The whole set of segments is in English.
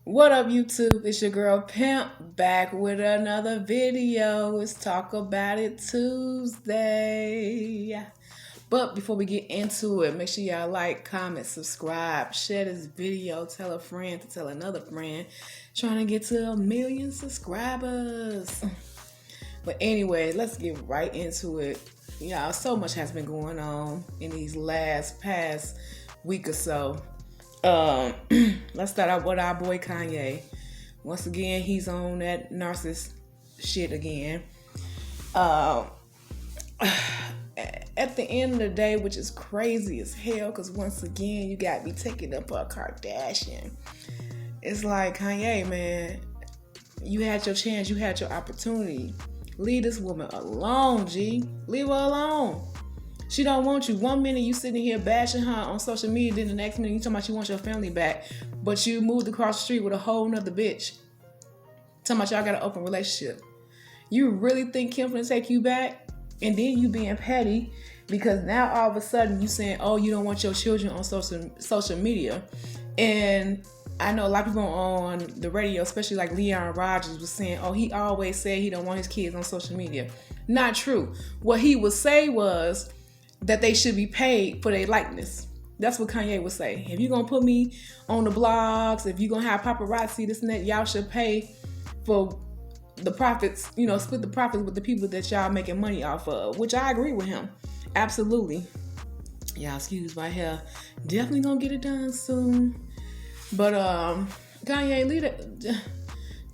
What up, YouTube? It's your girl Pimp back with another video. It's Talk About It Tuesday. But before we get into it, make sure y'all like, comment, subscribe, share this video, tell a friend to tell another friend. Trying to get to 1,000,000 subscribers. But anyway, let's get right into it. Y'all, so much has been going on in these past week or so. Let's start out with our boy Kanye. Once again, he's on that narcissist shit again. At the end of the day, which is crazy as hell, because once again, you got me taking up a Kardashian. It's like, Kanye, man, you had your chance, you had your opportunity. Leave this woman alone, G. Leave her alone. She don't want you. 1 minute you sitting here bashing her on social media, then the next minute you talking about you want your family back, but you moved across the street with a whole nother bitch. Talking about y'all got an open relationship. You really think Kim gonna take you back? And then you being petty because now all of a sudden you saying, oh, you don't want your children on social media. And I know a lot of people on the radio, especially like Leon Rogers, was saying, oh, he always said he don't want his kids on social media. Not true. What he would say was that they should be paid for their likeness. That's what Kanye would say. If you're going to put me on the blogs, if you're going to have paparazzi, this and that, y'all should pay for the profits, split the profits with the people that y'all making money off of, which I agree with him. Absolutely. Y'all excuse my hair. Definitely going to get it done soon. But Kanye,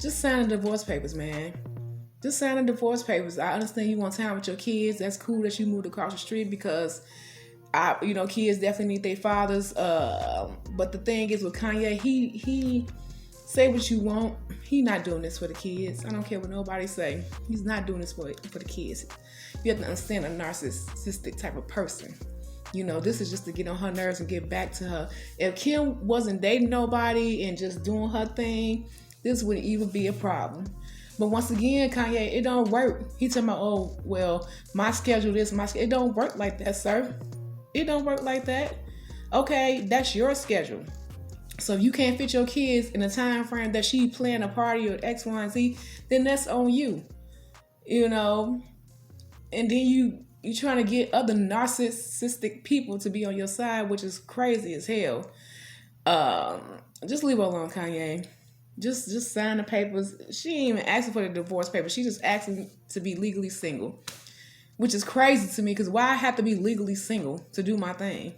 just sign the divorce papers, man. Just sign the divorce papers. I understand you want time with your kids. That's cool that you moved across the street because kids definitely need their fathers. But the thing is with Kanye, he say what you want. He not doing this for the kids. I don't care what nobody say. He's not doing this for the kids. You have to understand a narcissistic type of person. This is just to get on her nerves and get back to her. If Kim wasn't dating nobody and just doing her thing, this wouldn't even be a problem. But once again, Kanye, it don't work. He talking about, oh, well, my schedule is my schedule. It don't work like that, sir. It don't work like that. Okay, that's your schedule. So if you can't fit your kids in a time frame that she planned a party or X, Y, and Z, then that's on you. And then you trying to get other narcissistic people to be on your side, which is crazy as hell. Just leave her alone, Kanye. Just sign the papers. She ain't even asking for the divorce papers. She just asking to be legally single, which is crazy to me because why I have to be legally single to do my thing?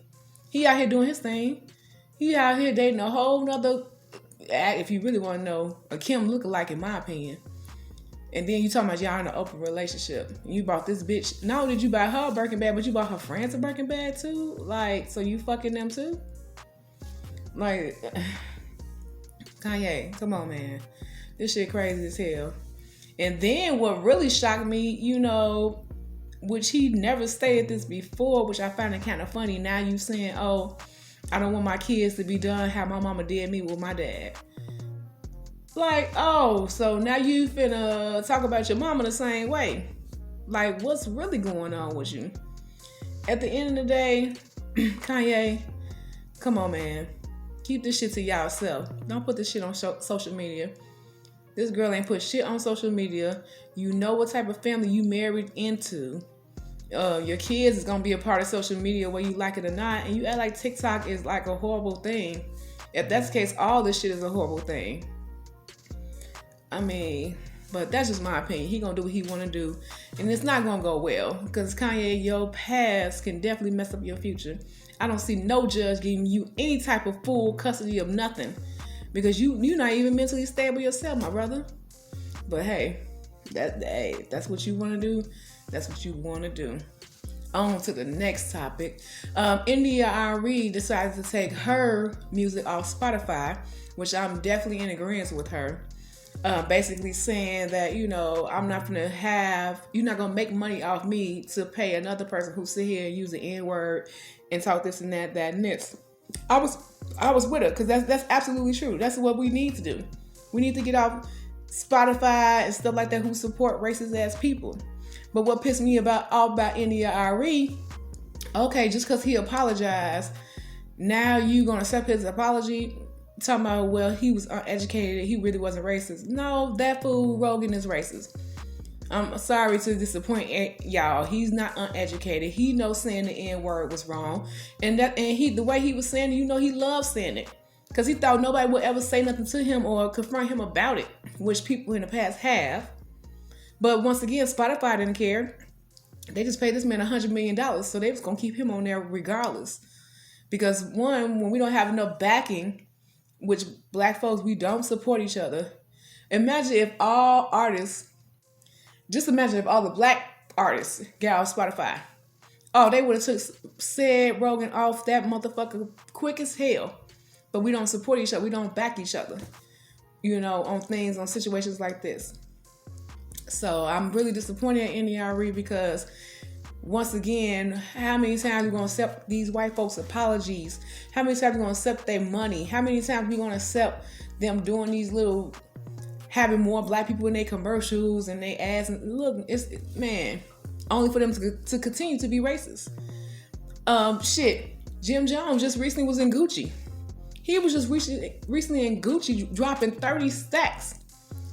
He out here doing his thing. He out here dating a whole nother, if you really want to know, a Kim lookalike in my opinion. And then you talking about y'all in an open relationship. You bought this bitch. Not only did you buy her a Birkin bag, but you bought her friends a Birkin bag too? Like, so you fucking them too? Like, Kanye, come on, man. This shit crazy as hell. And then what really shocked me, which he never stated this before, which I found it kind of funny. Now you saying, oh, I don't want my kids to be done how my mama did me with my dad. Like, oh, so now you finna talk about your mama the same way. Like, what's really going on with you? At the end of the day, Kanye, come on, man. Keep this shit to yourself. Don't put this shit on social media. This girl ain't put shit on social media. You know what type of family you married into. Your kids is gonna be a part of social media whether you like it or not. And you act like TikTok is like a horrible thing. If that's the case, all this shit is a horrible thing. I mean, but that's just my opinion. He gonna do what he wanna do. And it's not gonna go well. Because Kanye, your past can definitely mess up your future. I don't see no judge giving you any type of full custody of nothing. Because you're not even mentally stable yourself, my brother. But hey, that's what you wanna do. That's what you wanna do. On to the next topic. India.Arie decided to take her music off Spotify, which I'm definitely in agreement with her. Basically saying that, I'm not you're not gonna make money off me to pay another person who sit here and use the N-word and talk this and that and this. I was with her because that's absolutely true. That's what we need to do. We need to get off Spotify and stuff like that who support racist ass people. But what pissed me off about India.Arie, okay, just because he apologized, now you gonna accept his apology? talking about, well, he was uneducated, he really wasn't racist. No, that fool Rogan is racist. I'm sorry to disappoint y'all. He's not uneducated. He knows saying the N-word was wrong. And the way he was saying it, he loves saying it. Because he thought nobody would ever say nothing to him or confront him about it, which people in the past have. But once again, Spotify didn't care. They just paid this man $100 million, so they was going to keep him on there regardless. Because one, when we don't have enough backing, which black folks, we don't support each other. Imagine if all artists, just imagine if all the black artists got off Spotify. Oh, they would have said Rogan off that motherfucker quick as hell. But we don't support each other. We don't back each other, on things, on situations like this. So I'm really disappointed in NERE because, once again, how many times are we going to accept these white folks' apologies? How many times are we going to accept their money? How many times are we going to accept them doing these little, having more black people in their commercials and they ads? And look, only for them to continue to be racist. Jim Jones just recently was in Gucci. He was just recently in Gucci dropping 30 stacks.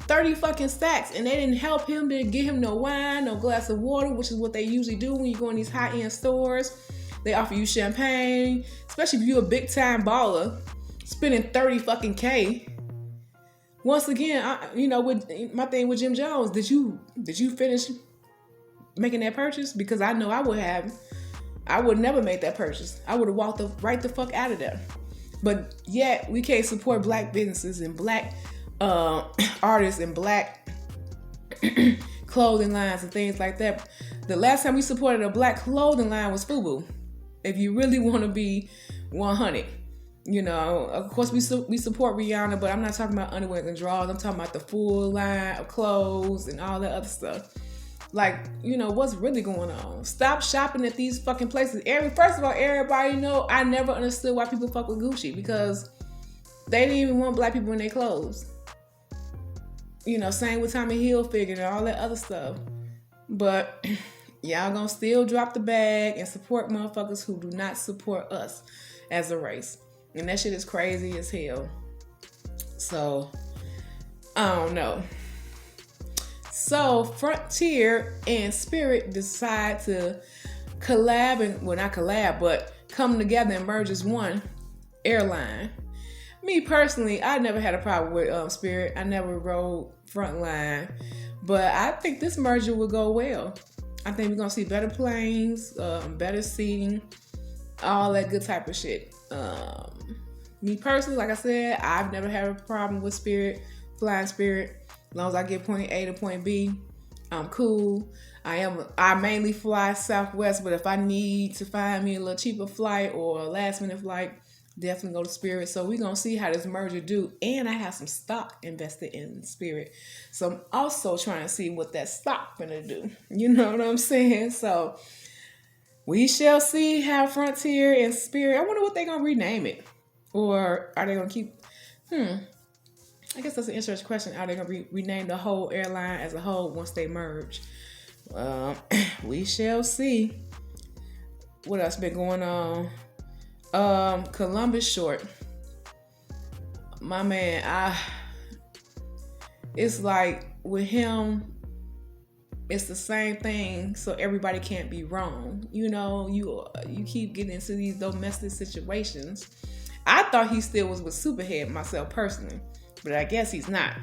30 fucking stacks. And they didn't help him. They didn't get him no wine, no glass of water, which is what they usually do when you go in these high-end stores. They offer you champagne, especially if you're a big-time baller, spending 30 fucking K. Once again, with my thing with Jim Jones, did you finish making that purchase? Because I know I would have. I would never make that purchase. I would have walked right the fuck out of there. But yet, we can't support black businesses and black artists and black clothing lines and things like that. The last time we supported a black clothing line was FUBU. If you really want to be 100. Of course we support Rihanna, but I'm not talking about underwear and drawers. I'm talking about the full line of clothes and all that other stuff. Like, what's really going on? Stop shopping at these fucking places. First of all, everybody know I never understood why people fuck with Gucci, because they didn't even want black people in their clothes. Same with Tommy Hilfiger and all that other stuff. But y'all gonna still drop the bag and support motherfuckers who do not support us as a race. And that shit is crazy as hell. So, I don't know. So Frontier and Spirit decide to come together and merge as one airline. Me personally, I never had a problem with Spirit. I never rode Frontline, but I think this merger will go well. I think we're gonna see better planes, better seating, all that good type of shit. Me personally, like I said, I've never had a problem with flying Spirit. As long as I get point A to point B, I'm cool. I mainly fly Southwest, but if I need to find me a little cheaper flight or a last minute flight, definitely go to Spirit. So we're going to see how this merger do. And I have some stock invested in Spirit. So I'm also trying to see what that stock gonna do. You know what I'm saying? So we shall see how Frontier and Spirit, I wonder what they're going to rename it. Or are they going to keep, I guess that's an interesting question. Are they going to rename the whole airline as a whole once they merge? We shall see. What else been going on? Columbus Short. My man, it's like with him, it's the same thing, so everybody can't be wrong. You keep getting into these domestic situations. I thought he still was with Superhead myself personally. But I guess he's not.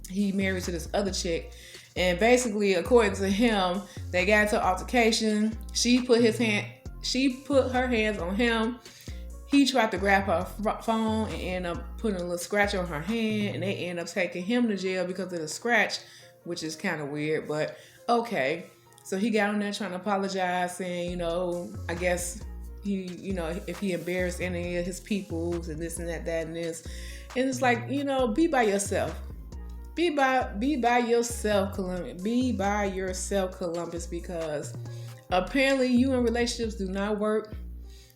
He married to this other chick. And basically, according to him, they got into an altercation. She put her hands on him. He tried to grab her phone and end up putting a little scratch on her hand. And they end up taking him to jail because of the scratch, which is kind of weird. But okay. So he got on there trying to apologize, saying, I guess he, if he embarrassed any of his peoples and this and that and this. And it's like, be by yourself. Be by yourself, Columbus. Be by yourself, Columbus, because apparently you in relationships do not work.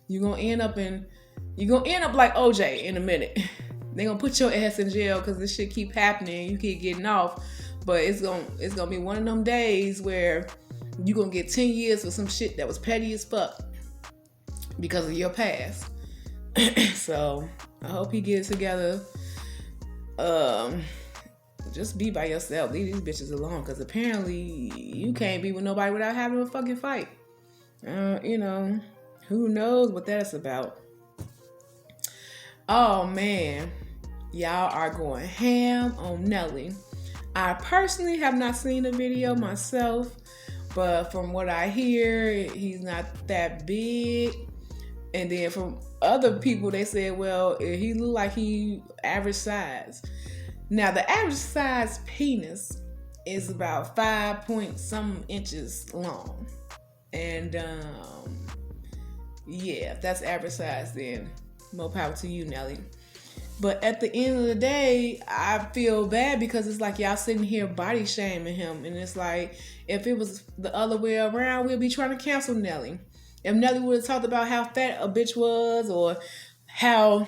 You're gonna end up like OJ in a minute. They're gonna put your ass in jail because this shit keep happening. You keep getting off. But it's gonna be one of them days where you're gonna get 10 years for some shit that was petty as fuck because of your past. So I hope he gets together. Just be by yourself. Leave these bitches alone, because apparently you can't be with nobody without having a fucking fight. Who knows what that's about. Oh man, y'all are going ham on Nelly. I personally have not seen the video myself, but from what I hear, he's not that big. And then from other people, they said, well, he looked like he average size. Now, the average size penis is about 5 point some inches long. And yeah, if that's average size, then more power to you, Nelly. But at the end of the day, I feel bad because it's like y'all sitting here body shaming him. And it's like, if it was the other way around, we'd be trying to cancel Nelly. If Nelly would have talked about how fat a bitch was, or how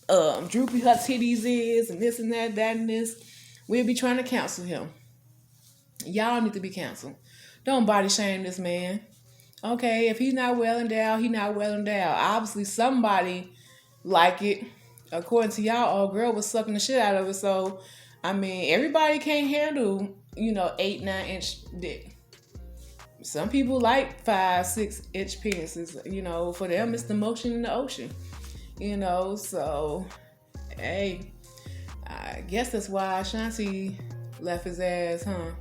droopy her titties is, and this and that and this, we'd be trying to cancel him. Y'all need to be canceled. Don't body shame this man. Okay, if he's not well endowed, he's not well endowed. Obviously, somebody like it. According to y'all, old girl was sucking the shit out of it. So, I mean, everybody can't handle, 8, 9 inch dick. Some people like 5, 6 inch penises. For them, it's the motion in the ocean. So, hey, I guess that's why Ashanti left his ass, huh?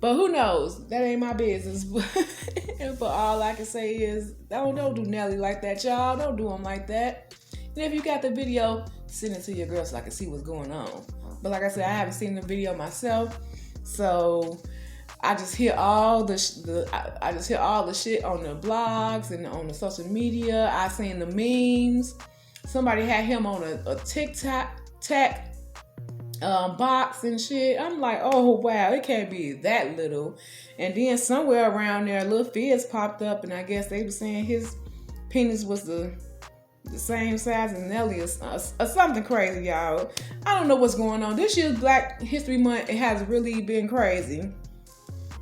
But who knows? That ain't my business. But all I can say is, don't do Nelly like that, y'all. Don't do him like that. And if you got the video, send it to your girl so I can see what's going on. But like I said, I haven't seen the video myself, so I just hear all the shit on the blogs and on the social media. I seen the memes. Somebody had him on a TikTok box and shit. I'm like, oh wow, it can't be that little. And then somewhere around there, Lil Fizz popped up, and I guess they were saying his penis was the same size as Nelly or something crazy, y'all. I don't know what's going on. This year's Black History Month, it has really been crazy. And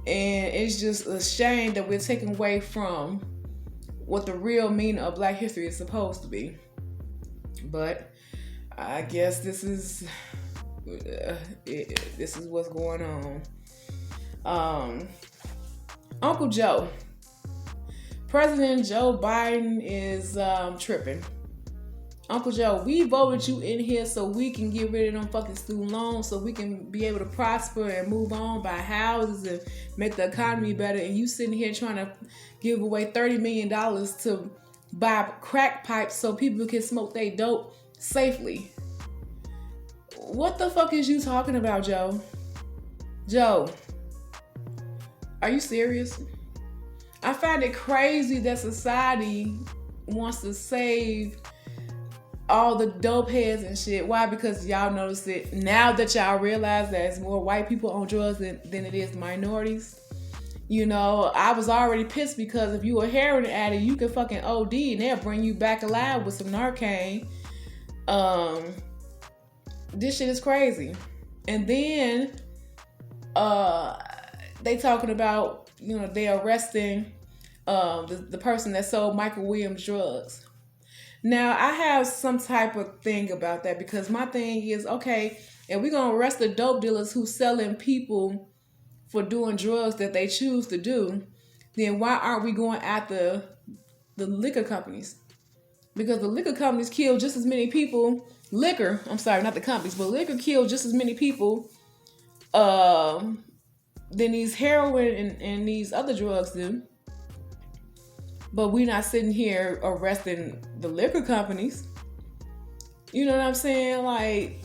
it's just a shame that we're taking away from what the real meaning of Black history is supposed to be. But I guess this is what's going on. Uncle Joe. President Joe Biden is tripping. Uncle Joe, we voted you in here so we can get rid of them fucking student loans, so we can be able to prosper and move on, buy houses and make the economy better. And you sitting here trying to give away $30 million to buy crack pipes so people can smoke their dope safely. What the fuck is you talking about, Joe? Joe, are you serious? I find it crazy that society wants to save all the dope heads and shit. Why? Because y'all notice it now that y'all realize that it's more white people on drugs than it is minorities. I was already pissed because if you a heroin addict, you can fucking OD and they'll bring you back alive with some Narcan. This shit is crazy. And then they talking about, they arresting the person that sold Michael Williams drugs. Now, I have some type of thing about that, because my thing is, okay, if we're going to arrest the dope dealers who selling people for doing drugs that they choose to do, then why aren't we going after the liquor companies? Because the liquor companies kill just as many people. Liquor kill just as many people than these heroin and these other drugs do. But we're not sitting here arresting the liquor companies. You know what I'm saying? Like,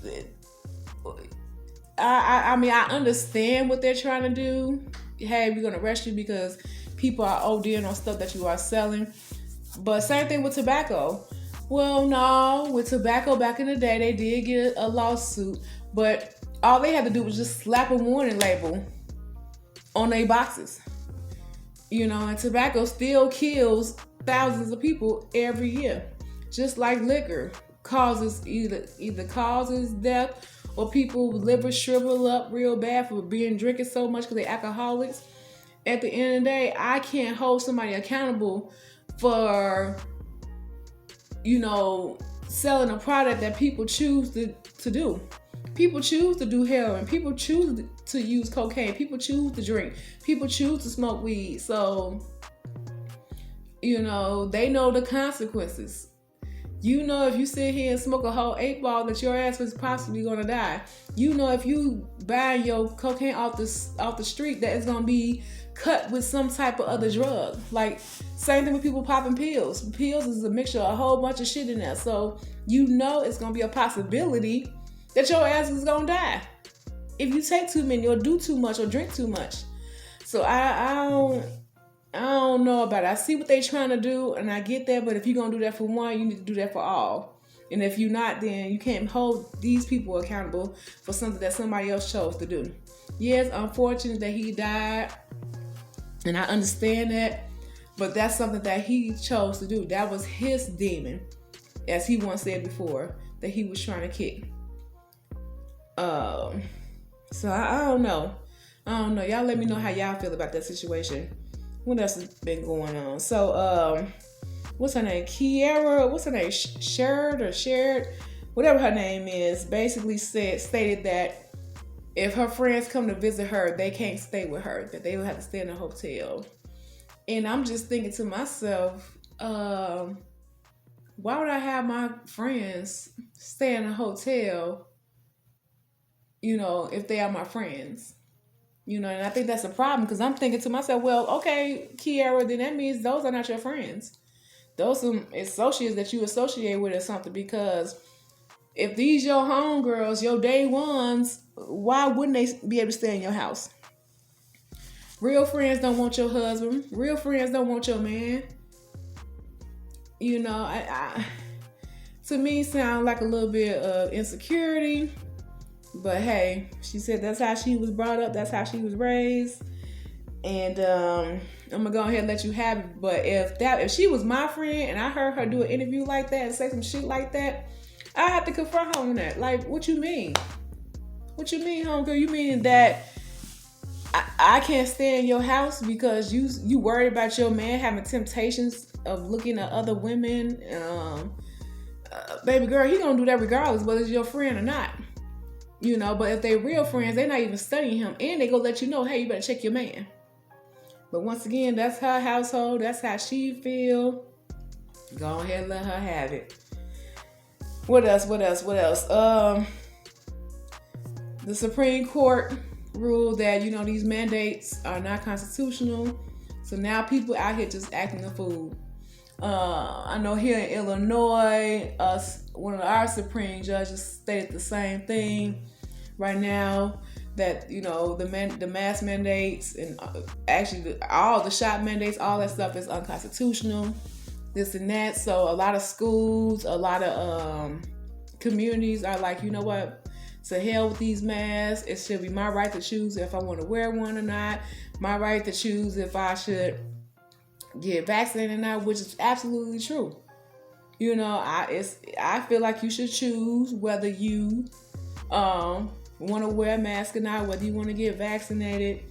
I mean, I understand what they're trying to do. Hey, we're going to arrest you because people are ODing on stuff that you are selling. But same thing with tobacco. Well, no, with tobacco back in the day, they did get a lawsuit. But all they had to do was just slap a warning label on their boxes. And tobacco still kills thousands of people every year. Just like liquor causes either causes death, or people liver shrivel up real bad for drinking so much because they're alcoholics. At the end of the day, I can't hold somebody accountable for, selling a product that people choose to do. People choose to do heroin. People choose to use cocaine. People choose to drink. People choose to smoke weed. So, they know the consequences. If you sit here and smoke a whole 8-ball that your ass was possibly gonna die. If you buy your cocaine off the street that it's gonna be cut with some type of other drug. Like, same thing with people popping pills. Pills is a mixture of a whole bunch of shit in there. So it's gonna be a possibility that your ass is gonna die if you take too many or do too much or drink too much. So I don't know about it. I see what they trying to do, and I get that, but if you're going to do that for one, you need to do that for all. And if you're not, then you can't hold these people accountable for something that somebody else chose to do. Yes, unfortunate that he died, and I understand that, but that's something that he chose to do. That was his demon, as he once said before, that he was trying to kick. So I don't know. Y'all let me know how y'all feel about that situation. What else has been going on? So, what's her name? Kiara, what's her name? Shared, whatever her name is, basically stated that if her friends come to visit her, they can't stay with her, that they will have to stay in a hotel. And I'm just thinking to myself, why would I have my friends stay in a hotel, if they are my friends? And I think that's a problem, because I'm thinking to myself, well, okay, Kiara, then that means those are not your friends. Those are some associates that you associate with or something, because if these your homegirls, your day ones, why wouldn't they be able to stay in your house? Real friends don't want your husband. Real friends don't want your man. To me, sound like a little bit of insecurity. But hey, she said that's how she was brought up. That's how she was raised. And I'm going to go ahead and let you have it. But if she was my friend and I heard her do an interview like that and say some shit like that, I have to confront her on that. Like, what you mean? What you mean, homegirl? You mean that I can't stay in your house because you worried about your man having temptations of looking at other women? Baby girl, he going to do that regardless whether it's your friend or not. But if they real friends, they're not even studying him, and they gonna let you know, hey, you better check your man. But once again, that's her household. That's how she feel. Go ahead and let her have it. What else? The Supreme Court ruled that, these mandates are not constitutional. So now people out here just acting a fool. I know here in Illinois, one of our Supreme judges stated the same thing right now, that the mask mandates and actually all the shot mandates, all that stuff is unconstitutional, this and that. So a lot of schools, a lot of communities are like, you know what, to hell with these masks. It should be my right to choose if I want to wear one or not, my right to choose if I should get vaccinated or not, which is absolutely true. I feel like you should choose whether you want to wear a mask or not, whether you want to get vaccinated.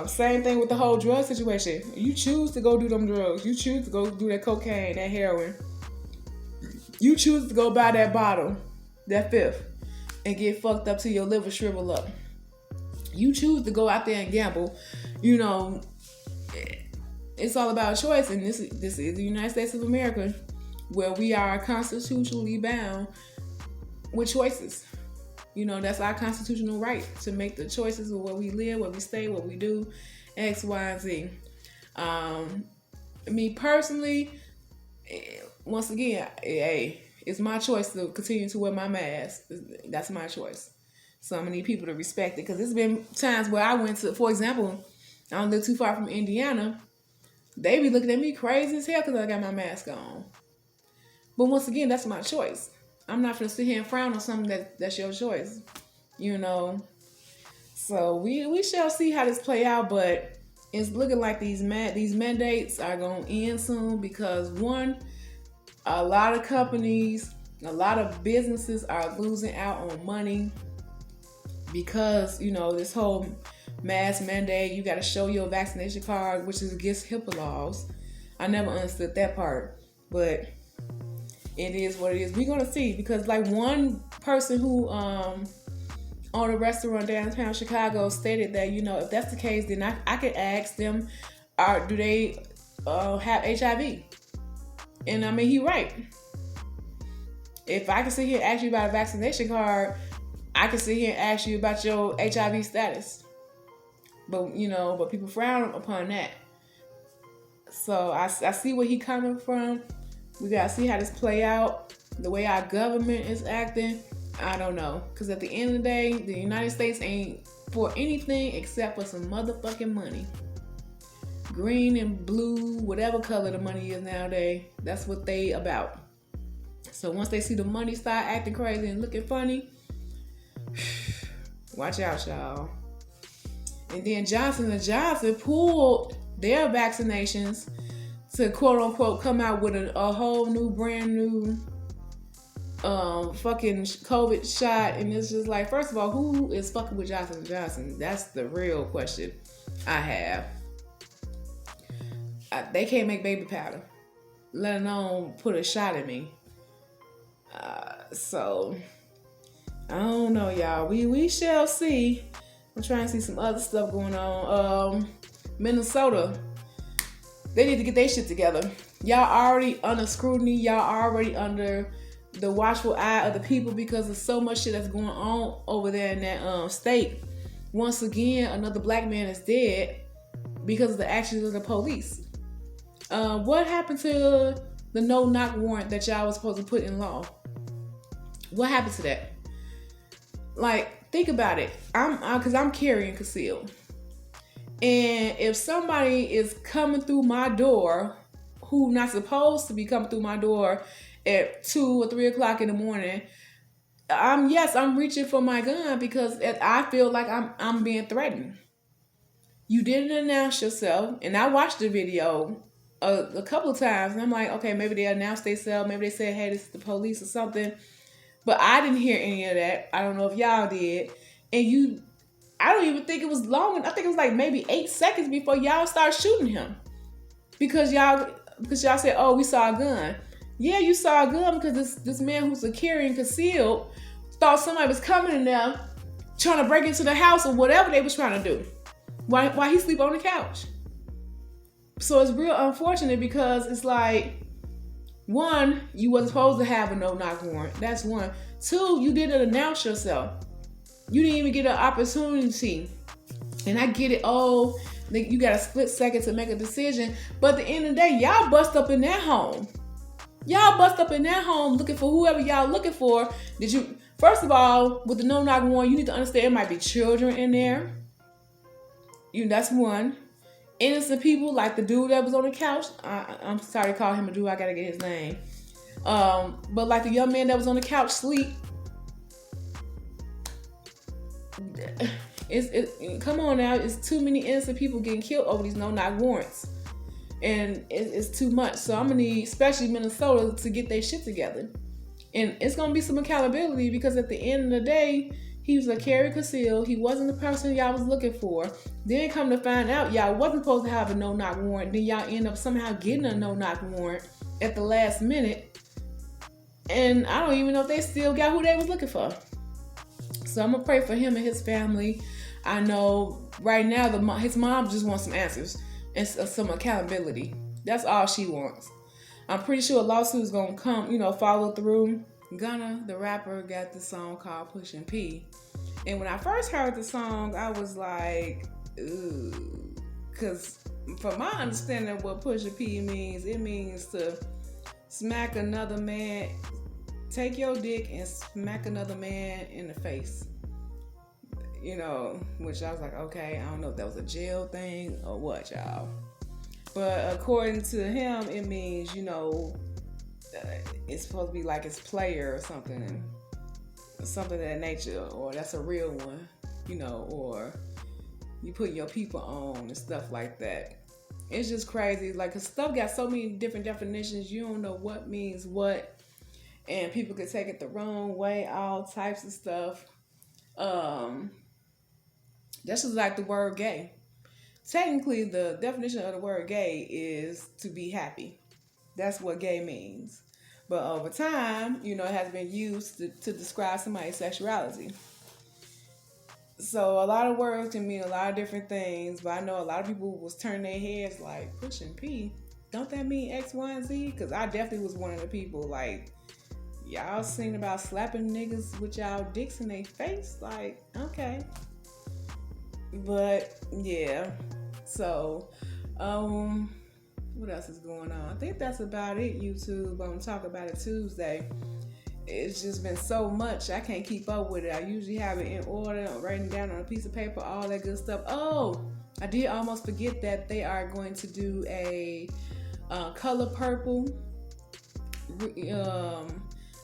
Same thing with the whole drug situation. You choose to go do them drugs. You choose to go do that cocaine, that heroin. You choose to go buy that bottle, that fifth, and get fucked up till your liver shrivel up. You choose to go out there and gamble. It's all about choice, and this is the United States of America, where we are constitutionally bound with choices. That's our constitutional right to make the choices of where we live, where we stay, what we do, X, Y, and Z. Me personally, once again, hey, it's my choice to continue to wear my mask. That's my choice. So I'm gonna need people to respect it, because there's been times where I went to, for example, I don't live too far from Indiana. They be looking at me crazy as hell because I got my mask on. But once again, that's my choice. I'm not going to sit here and frown on something that's your choice. So we shall see how this play out, but it's looking like these mandates are going to end soon, because one, a lot of companies, a lot of businesses are losing out on money because, this whole mask mandate, you got to show your vaccination card, which is against HIPAA laws. I never understood that part, but It is what it is. We're gonna see, because like one person who owned a restaurant downtown Chicago stated that, if that's the case, then I could ask them, do they have HIV? And I mean, he right. If I can sit here and ask you about a vaccination card, I can sit here and ask you about your HIV status. But people frown upon that. So I see where he coming from. We gotta see how this play out. The way our government is acting, I don't know. Because at the end of the day, the United States ain't for anything except for some motherfucking money. Green and blue, whatever color the money is nowadays, that's what they about. So once they see the money start acting crazy and looking funny, watch out, y'all. And then Johnson & Johnson pulled their vaccinations to quote unquote come out with a whole new brand new fucking COVID shot. And it's just like, first of all, who is fucking with Johnson & Johnson? That's the real question I have. They can't make baby powder, let alone put a shot in me. So I don't know, y'all. We shall see. I'm trying to see some other stuff going on. Minnesota, they need to get their shit together. Y'all already under scrutiny. Y'all already under the watchful eye of the people because of so much shit that's going on over there in that state. Once again, another black man is dead because of the actions of the police. What happened to the no-knock warrant that y'all was supposed to put in law? What happened to that? Like, think about it. Because I'm carrying concealed. And if somebody is coming through my door who not supposed to be coming through my door at 2 or 3 o'clock in the morning, I'm reaching for my gun because I feel like I'm being threatened. You didn't announce yourself, and I watched the video a couple of times, and I'm like, okay, maybe they announced themselves, maybe they said, hey, this is the police or something. But I didn't hear any of that. I don't know if y'all did. And I don't even think it was long. I think it was like maybe 8 seconds before y'all start shooting him. Because y'all said, oh, we saw a gun. Yeah, you saw a gun because this man who's carrying concealed thought somebody was coming in there trying to break into the house or whatever they was trying to do. Why he sleep on the couch? So it's real unfortunate because it's like, one, you wasn't supposed to have a no-knock warrant. That's one. Two, you didn't announce yourself. You didn't even get an opportunity. And I get it. Oh, you got a split second to make a decision. But at the end of the day, y'all bust up in that home. Y'all bust up in that home looking for whoever y'all looking for. First of all, with the no-knock warrant, you need to understand it might be children in there. That's one. Innocent people, like the dude that was on the couch. I'm sorry to call him a dude. I gotta get his name. But like the young man that was on the couch sleep. Come on now. It's too many innocent people getting killed over these no-knock warrants. And it's too much. So I'm gonna need, especially Minnesota, to get their shit together. And it's gonna be some accountability because at the end of the day, he was a carry concealed. He wasn't the person y'all was looking for. Then come to find out, y'all wasn't supposed to have a no-knock warrant. Then y'all end up somehow getting a no-knock warrant at the last minute. And I don't even know if they still got who they was looking for. So I'm going to pray for him and his family. I know right now his mom just wants some answers and some accountability. That's all she wants. I'm pretty sure a lawsuit is going to come, follow through. Gunna, the rapper, got this song called Pushin' P. And when I first heard the song, I was like, ooh. Because from my understanding of what Pushin' P means, it means to smack another man, take your dick and smack another man in the face. Which I was like, okay, I don't know if that was a jail thing or what, y'all. But according to him, it means, it's supposed to be like it's player or something of that nature, or that's a real one, or you put your people on and stuff like that. It's just crazy, like, 'cause stuff got so many different definitions, you don't know what means what, and people could take it the wrong way, all types of stuff. That's just like the word gay. Technically, the definition of the word gay is to be happy. That's what gay means. But over time, it has been used to describe somebody's sexuality. So a lot of words can mean a lot of different things, but I know a lot of people was turning their heads like, pushing P, don't that mean X, Y, and Z? Because I definitely was one of the people like, y'all seen about slapping niggas with y'all dicks in their face? Like, okay. But yeah. So, what else is going on? I think that's about it, YouTube. I'm Talk About It Tuesday. It's just been so much, I can't keep up with it. I usually have it in order, writing down on a piece of paper, all that good stuff. Oh, I did almost forget that they are going to do a Color Purple. I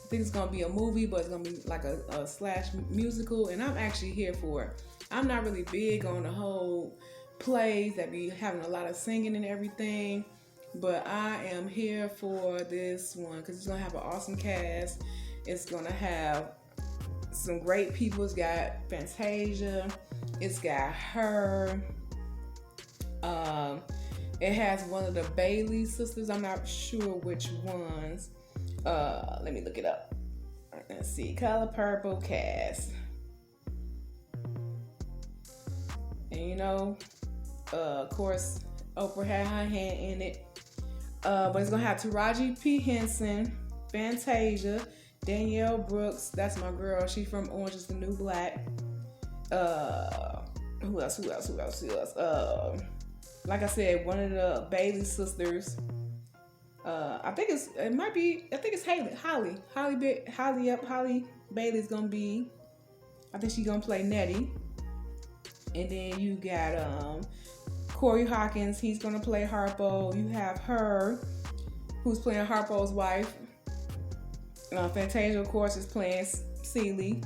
think it's going to be a movie, but it's going to be like a slash musical, and I'm actually here for it. I'm not really big on the whole plays that be having a lot of singing and everything, but I am here for this one because it's going to have an awesome cast. It's going to have some great people. It's got Fantasia. It's got her. It has one of the Bailey sisters. I'm not sure which ones. Let me look it up. Let's see. Color Purple cast. And of course, Oprah had her hand in it. But it's going to have Taraji P. Henson, Fantasia, Danielle Brooks, that's my girl. She's from Orange is the New Black. Who else? Like I said, one of the Bailey sisters. I think it's Holly Bailey's gonna be. I think she's gonna play Nettie. And then you got Corey Hawkins. He's gonna play Harpo. You have her, who's playing Harpo's wife. Fantasia, of course, is playing Celie.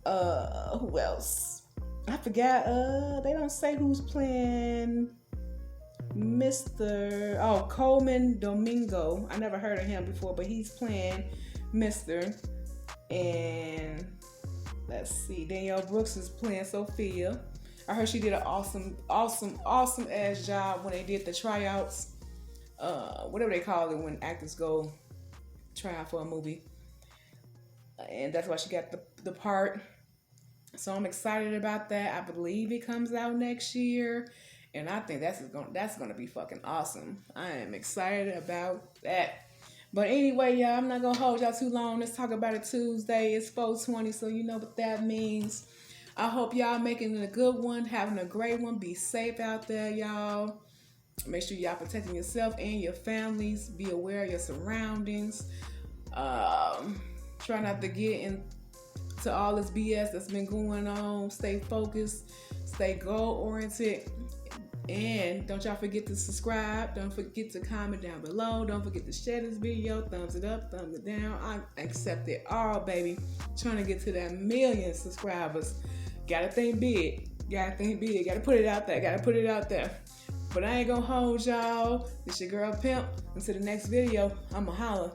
Who else? I forgot. They don't say who's playing Mr. Coleman Domingo. I never heard of him before, but he's playing Mr. And let's see, Danielle Brooks is playing Sophia. I heard she did an awesome ass job when they did the tryouts. Whatever they call it when actors go try out for a movie, and that's why she got the part. So I'm excited about that. I believe it comes out next year, and I think that's gonna be fucking awesome. I am excited about that. But anyway, y'all, I'm not gonna hold y'all too long. Let's Talk About It Tuesday. It's 420, so you know what that means. I hope y'all making it a good one, having a great one. Be safe out there, y'all. Make sure y'all protecting yourself and your families. Be aware of your surroundings. Try not to get into all this BS that's been going on. Stay focused. Stay goal-oriented. And don't y'all forget to subscribe. Don't forget to comment down below. Don't forget to share this video. Thumbs it up, thumbs it down. I accept it all, baby. Trying to get to that 1 million subscribers. Gotta think big. Gotta put it out there. But I ain't gonna hold y'all. It's your girl Pimp. Until the next video, I'ma holla.